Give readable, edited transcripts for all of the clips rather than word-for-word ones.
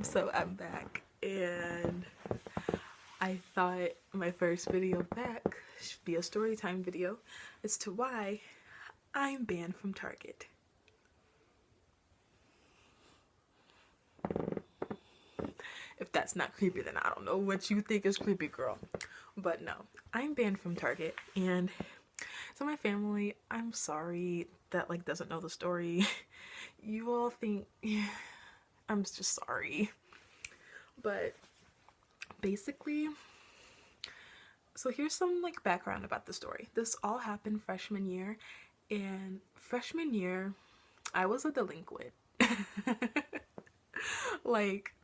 So I'm back, and I thought my first video back should be a story time video as to why I'm banned from Target. If that's not creepy, then I don't know what you think is creepy, girl. But no, I'm banned from Target, and so my family, I'm sorry that like doesn't know the story. You all think, yeah, I'm just sorry. But basically, so here's some like background about the story. This all happened freshman year, and freshman year, I was a delinquent. Like,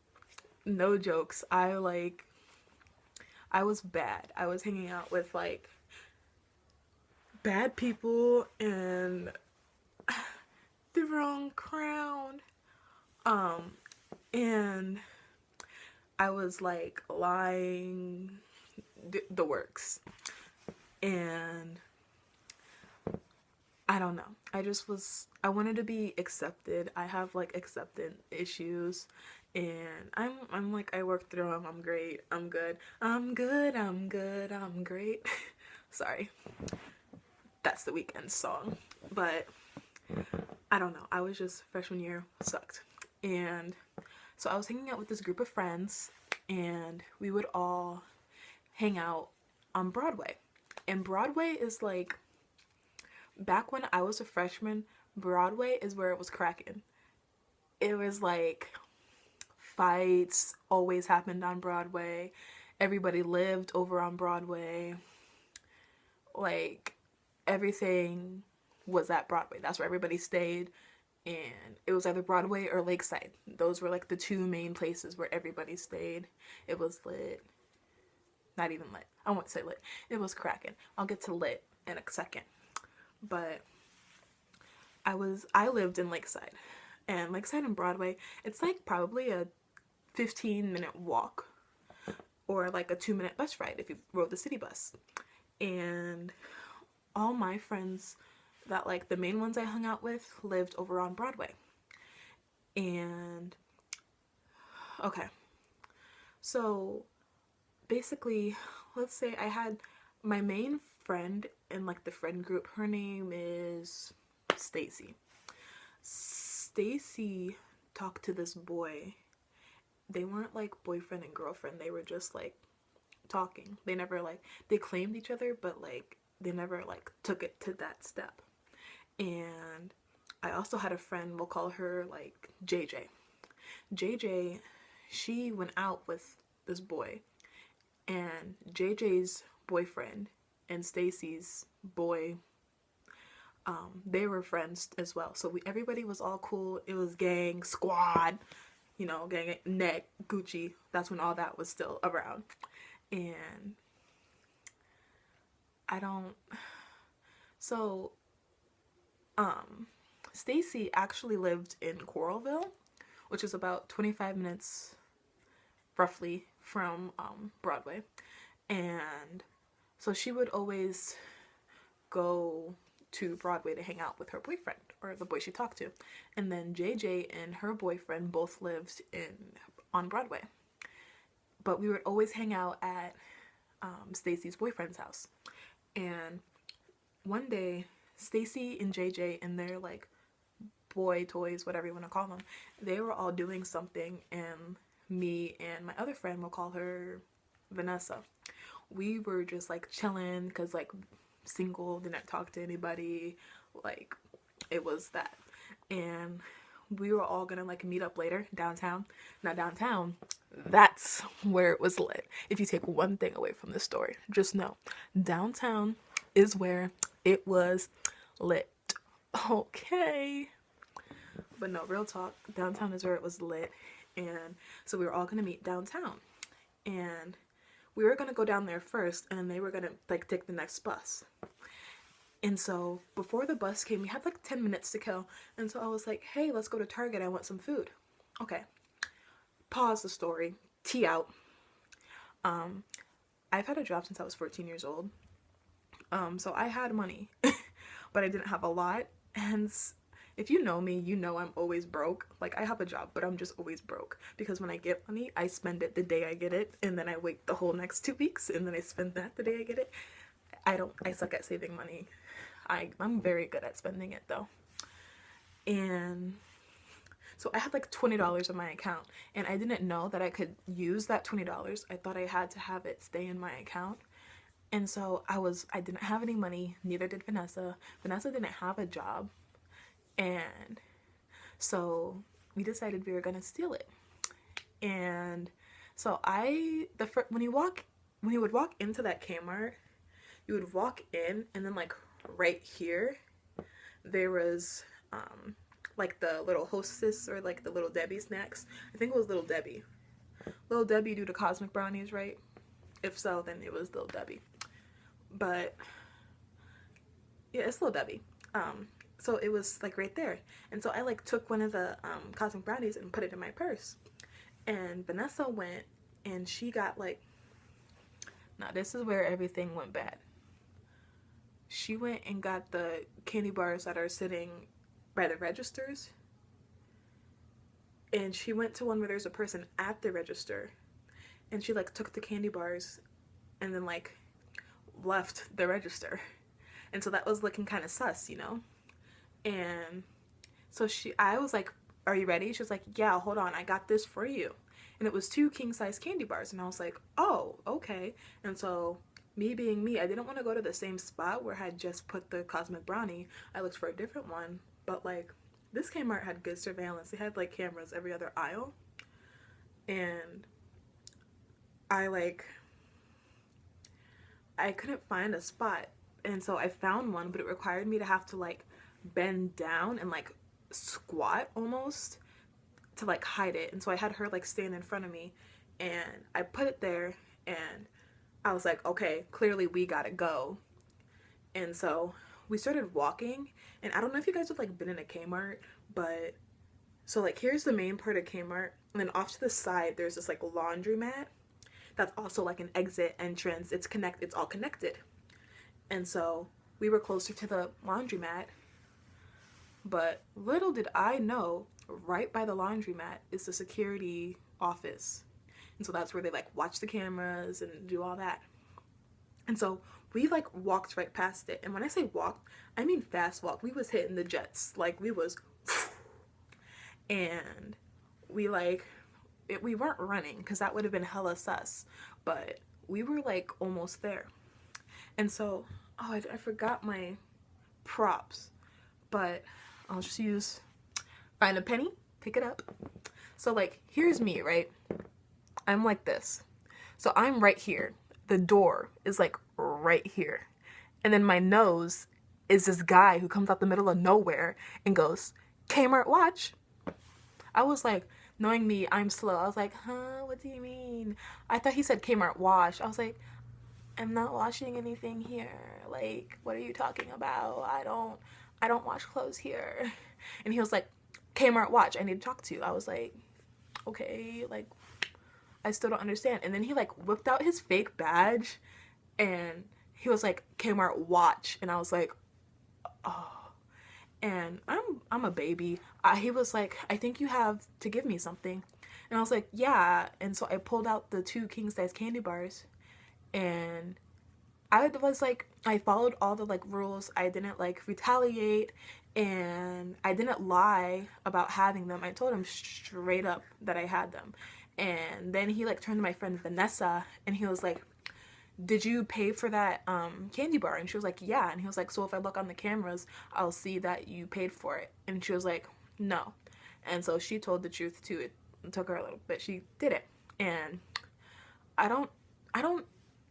no jokes. I was bad. I was hanging out with like bad people and the wrong crowd. And I was like lying, the works. And I don't know. I wanted to be accepted. I have like acceptance issues, and I'm like, I work through them. I'm great. I'm good. I'm good. I'm good. I'm great. Sorry. That's the Weeknd song. But I don't know. I was just freshman year sucked. And so I was hanging out with this group of friends, and we would all hang out on Broadway. And Broadway is like, back when I was a freshman, Broadway is where it was cracking. It was like fights always happened on Broadway. Everybody lived over on Broadway. Like, everything was at Broadway. That's where everybody stayed. And it was either Broadway or Lakeside. Those were like the two main places where everybody stayed. It was lit. Not even lit. I won't say lit. It was cracking. I'll get to lit in a second. But I lived in Lakeside. And Lakeside and Broadway, it's like probably a 15-minute walk or like a 2-minute bus ride if you rode the city bus. And all my friends that like the main ones I hung out with lived over on Broadway. And okay. So basically, let's say I had my main friend in like the friend group. Her name is Stacy. Stacy talked to this boy. They weren't like boyfriend and girlfriend. They were just like talking. They never like, they claimed each other, but like they never like took it to that step. And I also had a friend, we'll call her like JJ. JJ, she went out with this boy, and JJ's boyfriend and Stacy's boy, they were friends as well. So everybody was all cool. It was gang, squad, you know, gang, neck, Gucci. That's when all that was still around. And I don't, so, Stacy actually lived in Coralville, which is about 25 minutes roughly from Broadway. And so she would always go to Broadway to hang out with her boyfriend or the boy she talked to. And then JJ and her boyfriend both lived on Broadway. But we would always hang out at Stacy's boyfriend's house. And one day, Stacy and JJ and their like boy toys, whatever you want to call them, they were all doing something, and me and my other friend, we'll call her Vanessa, we were just like chilling because like single, didn't talk to anybody, like it was that. And we were all gonna like meet up later downtown. Now downtown, that's where it was lit. If you take one thing away from this story, just know downtown is where it was lit. Okay. But no, real talk, downtown is where it was lit. And so we were all gonna meet downtown, and we were gonna go down there first, and they were gonna like take the next bus. And so before the bus came, we had like 10 minutes to kill. And so I was like, hey, let's go to Target. I want some food. Okay. Pause the story. Tea out. I've had a job since I was 14 years old. So I had money, but I didn't have a lot. And if you know me, you know I'm always broke. Like, I have a job, but I'm just always broke. Because when I get money, I spend it the day I get it, and then I wait the whole next 2 weeks, and then I spend that the day I get it. I suck at saving money. I'm very good at spending it, though. And so I had like $20 in my account, and I didn't know that I could use that $20. I thought I had to have it stay in my account. And so I didn't have any money, neither did Vanessa. Vanessa didn't have a job. And so we decided we were gonna steal it. And so when you would walk into that Kmart, you would walk in, and then like right here, there was like the little Hostess or like the Little Debbie snacks. I think it was Little Debbie. Little Debbie do the cosmic brownies, right? If so, then it was Little Debbie. But yeah, it's Little Debbie. So it was like right there. And so I like took one of the cosmic brownies and put it in my purse. And Vanessa went and she got like, now this is where everything went bad. She went and got the candy bars that are sitting by the registers. And she went to one where there's a person at the register. And she like took the candy bars and then like left the register. And so that was looking kind of sus, you know? And so I was like, are you ready? She was like, yeah, hold on, I got this for you. And it was 2 king-size candy bars. And I was like, oh, okay. And so me being me, I didn't want to go to the same spot where I had just put the cosmic brownie. I looked for a different one. But like, this Kmart had good surveillance. They had like cameras every other aisle. And I couldn't find a spot. And so I found one, but it required me to have to like bend down and like squat almost to like hide it. And so I had her like stand in front of me, and I put it there, and I was like, okay, clearly we gotta go. And so we started walking, and I don't know if you guys have like been in a Kmart, but so like here's the main part of Kmart, and then off to the side there's this like laundromat that's also like an exit entrance. It's all connected. And so we were closer to the laundromat, but little did I know, right by the laundromat is the security office. And so that's where they like watch the cameras and do all that. And so we like walked right past it. And when I say walked, I mean fast walk. We was hitting the jets. Like we was, and we weren't running because that would have been hella sus, but we were like almost there. And so, oh, I forgot my props, but I'll just find a penny, pick it up. So like, here's me, right? I'm like this. So I'm right here. The door is like right here. And then my nose is this guy who comes out the middle of nowhere and goes, Kmart watch. I was like, knowing me, I'm slow. I was like, huh, what do you mean? I thought he said Kmart wash. I was like, I'm not washing anything here. Like, what are you talking about? I don't wash clothes here. And he was like, Kmart watch, I need to talk to you. I was like, okay, like, I still don't understand. And then he like whipped out his fake badge, and he was like, Kmart watch. And I was like, oh. And I'm a baby. He was like, I think you have to give me something. And I was like, yeah. And so I pulled out the 2 king-size candy bars, and I was like, I followed all the like rules. I didn't like retaliate, and I didn't lie about having them. I told him straight up that I had them. And then he like turned to my friend Vanessa, and he was like, did you pay for that candy bar? And she was like, yeah. And he was like, so if I look on the cameras, I'll see that you paid for it. And she was like, no. And so she told the truth too. It took her a little bit. She did it. And I don't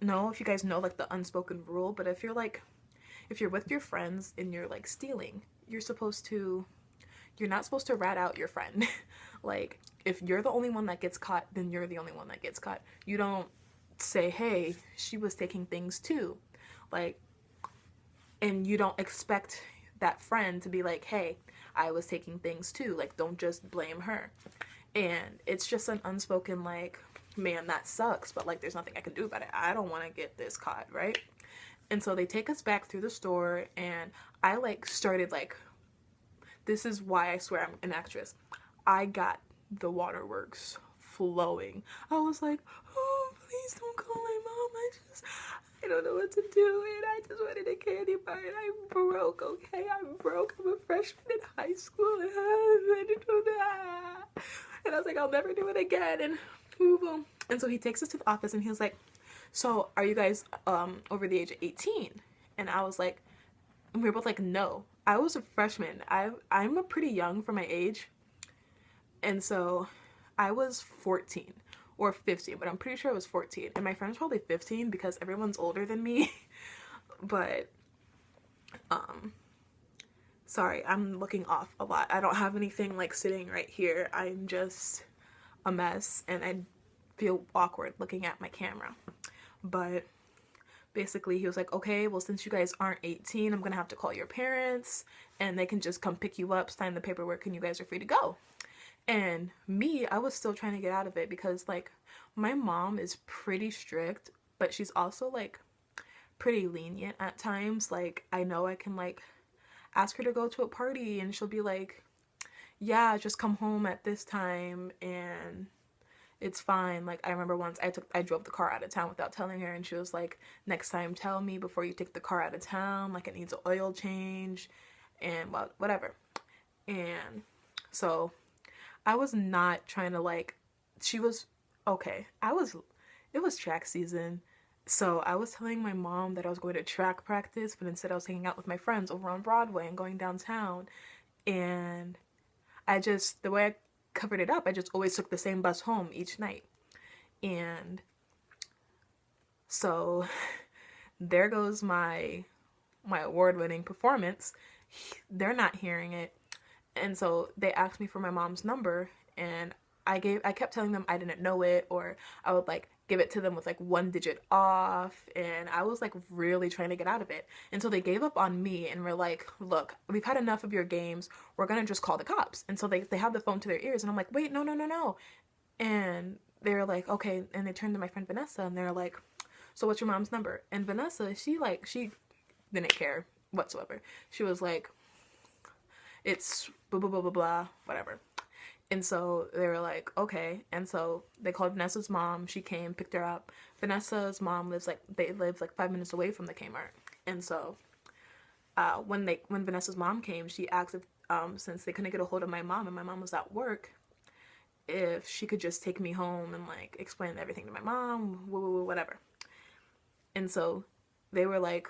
know if you guys know like the unspoken rule, but if you're with your friends and you're like stealing, you're not supposed to rat out your friend. Like, if you're the only one that gets caught, then you're the only one that gets caught. You don't say, hey, she was taking things too. Like, and you don't expect that friend to be like, hey, I was taking things too. Like, don't just blame her. And it's just an unspoken like, man, that sucks, but like there's nothing I can do about it. I don't want to get this caught, right? And so they take us back through the store, and I like started like this is why I swear I'm an actress. I got the waterworks flowing. I was like, oh, please don't call my mom. I don't know what to do, and I just wanted a candy bar, and I'm broke, okay? I'm broke. I'm a freshman in high school, and I was like, I'll never do it again, and boom. And so he takes us to the office, and he was like, so are you guys over the age of 18? And I was like, and we were both like, no. I was a freshman. I'm a pretty young for my age, and so I was 14 or 15, but I'm pretty sure I was 14. And my friend's probably 15 because everyone's older than me. But, sorry, I'm looking off a lot. I don't have anything like sitting right here. I'm just a mess and I feel awkward looking at my camera. But basically he was like, okay, well, since you guys aren't 18, I'm gonna have to call your parents and they can just come pick you up, sign the paperwork, and you guys are free to go. And me, I was still trying to get out of it because, like, my mom is pretty strict, but she's also, like, pretty lenient at times. Like, I know I can, like, ask her to go to a party and she'll be like, yeah, just come home at this time and it's fine. Like, I remember once I drove the car out of town without telling her, and she was like, next time tell me before you take the car out of town, like, it needs an oil change and whatever. And so I was not trying to, like, she was, okay, it was track season, so I was telling my mom that I was going to track practice, but instead I was hanging out with my friends over on Broadway and going downtown, and the way I covered it up, I just always took the same bus home each night, and so there goes my award-winning performance. They're not hearing it. And so they asked me for my mom's number, and I kept telling them I didn't know it, or I would like give it to them with like 1 digit off, and I was like really trying to get out of it. And so they gave up on me and were like, look, we've had enough of your games. We're gonna just call the cops. And so they have the phone to their ears, and I'm like, wait, no. And they're like, okay. And they turned to my friend Vanessa, and they're like, so what's your mom's number? And Vanessa, she didn't care whatsoever. She was like, it's blah, blah, blah, blah, blah, whatever. And so they were like, okay. And so they called Vanessa's mom. She came, picked her up. Vanessa's mom lives like 5 minutes away from the Kmart. And so when Vanessa's mom came, she asked if, since they couldn't get a hold of my mom and my mom was at work, if she could just take me home and like explain everything to my mom, whatever. And so they were like,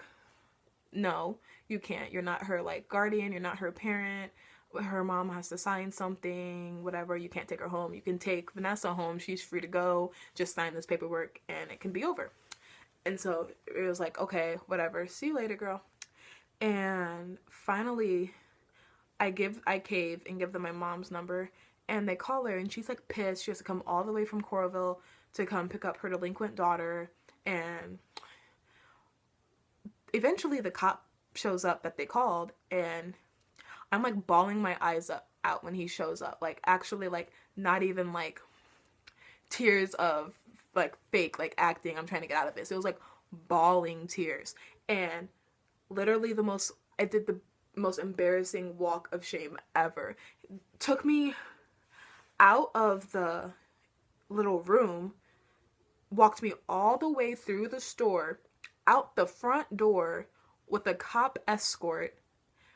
no, you can't. You're not her like guardian. You're not her parent. Her mom has to sign something, whatever. You can't take her home. You can take Vanessa home. She's free to go. Just sign this paperwork and it can be over. And so it was like, okay, whatever. See you later, girl. And finally, I cave and give them my mom's number, and they call her, and she's like pissed. She has to come all the way from Coralville to come pick up her delinquent daughter. And eventually the cop shows up that they called, and I'm like bawling my eyes out when he shows up. Like, actually, like, not even like tears of like fake like acting. I'm trying to get out of this. It was like bawling tears. And literally I did the most embarrassing walk of shame ever. It took me out of the little room, walked me all the way through the store, out the front door with a cop escort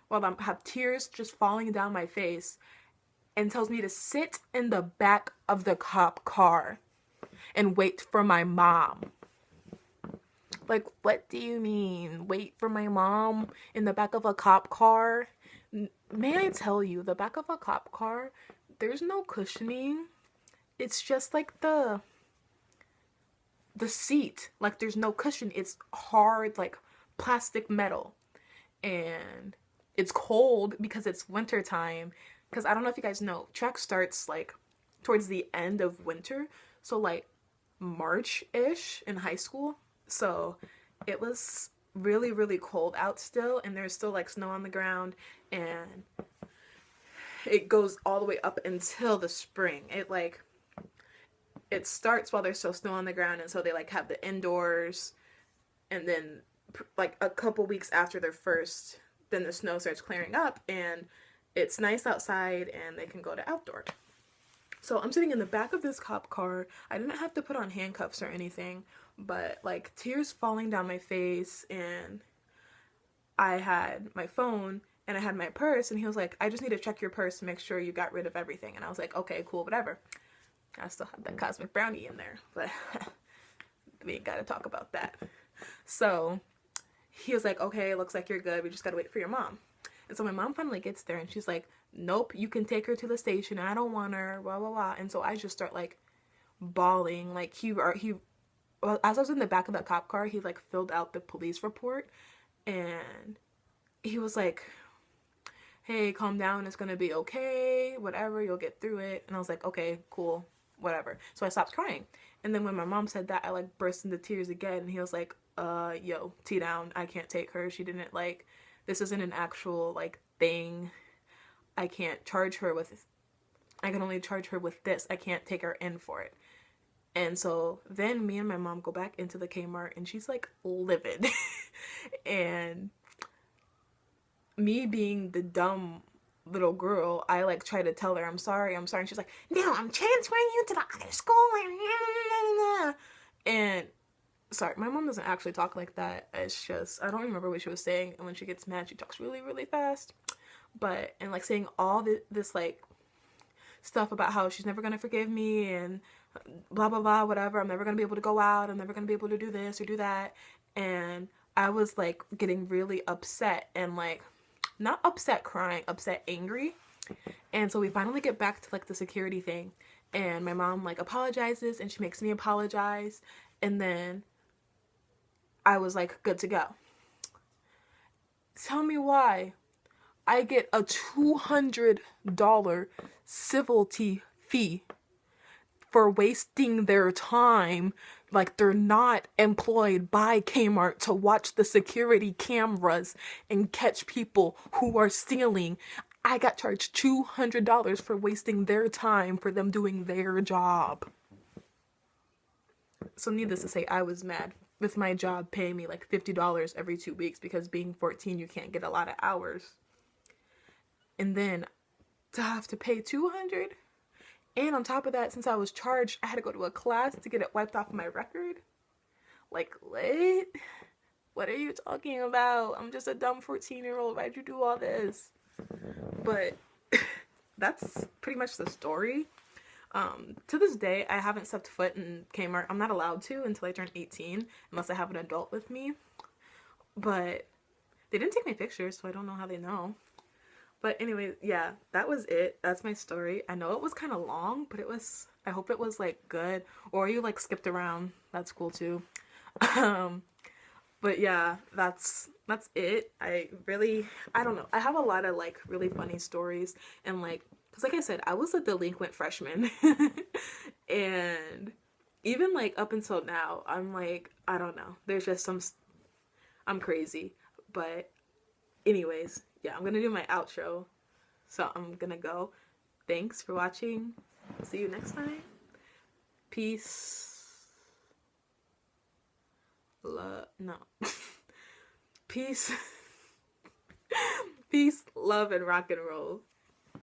while I have tears just falling down my face, and tells me to sit in the back of the cop car and wait for my mom. Like, what do you mean? Wait for my mom in the back of a cop car? May I tell you, the back of a cop car, there's no cushioning. It's just like the seat. Like, there's no cushion. It's hard, like, plastic metal. And it's cold because it's winter time. Because I don't know if you guys know, track starts, like, towards the end of winter. So, like, March-ish in high school. So it was really, really cold out still, and there's still like snow on the ground, and it goes all the way up until the spring. It starts while there's still snow on the ground, and so they like have the indoors, and then like a couple weeks after their first, then the snow starts clearing up, and it's nice outside and they can go to outdoor. So I'm sitting in the back of this cop car. I didn't have to put on handcuffs or anything, but like tears falling down my face, and I had my phone and I had my purse, and he was like, I just need to check your purse to make sure you got rid of everything. And I was like, okay, cool, whatever. I still have that cosmic brownie in there, but we ain't gotta talk about that. So he was like, okay, looks like you're good. We just gotta wait for your mom. And so my mom finally gets there and she's like, nope, you can take her to the station. I don't want her, blah, blah, blah. And so I just start like bawling. Like well, as I was in the back of the cop car, he like filled out the police report and he was like, hey, calm down. It's going to be okay. Whatever. You'll get through it. And I was like, okay, cool, whatever. So I stopped crying. And then when my mom said that, I like burst into tears again. And he was like, yo, T down. I can't take her. She didn't like, this isn't an actual like thing. I can't charge her with, I can only charge her with this. I can't take her in for it. And so then me and my mom go back into the Kmart and she's like livid. And me being the dumb little girl, I like try to tell her, I'm sorry. And she's like, no, I'm transferring you to the other school. And sorry, my mom doesn't actually talk like that. It's just, I don't remember what she was saying. And when she gets mad, she talks really, really fast. But, and like saying all this like stuff about how she's never going to forgive me and blah, blah, blah, whatever. I'm never going to be able to go out. I'm never going to be able to do this or do that. And I was like getting really upset and like, not upset crying, upset angry. And so we finally get back to like the security thing. And my mom like apologizes and she makes me apologize. And then I was like, good to go. Tell me why I get a $200 civility fee for wasting their time. Like they're not employed by Kmart to watch the security cameras and catch people who are stealing. I got charged $200 for wasting their time for them doing their job. So needless to say, I was mad with my job paying me like $50 every 2 weeks because being 14, you can't get a lot of hours. And then to have to pay $200. And on top of that, since I was charged, I had to go to a class to get it wiped off my record. Like, what? What are you talking about? I'm just a dumb 14-year-old. Why'd you do all this? But that's pretty much the story. To this day, I haven't stepped foot in Kmart. I'm not allowed to until I turn 18, unless I have an adult with me. But they didn't take my pictures, so I don't know how they know. But anyway, yeah, that was it. That's my story. I know it was kind of long, but I hope it was like good. Or you like skipped around. That's cool too. But yeah, that's it. I don't know. I have a lot of like really funny stories and like, cause like I said, I was a delinquent freshman and even like up until now, I'm like, I don't know. There's just I'm crazy, but anyways, yeah, I'm gonna do my outro, so I'm gonna go. Thanks for watching. See you next time. Peace. Peace. Peace, love, and rock and roll.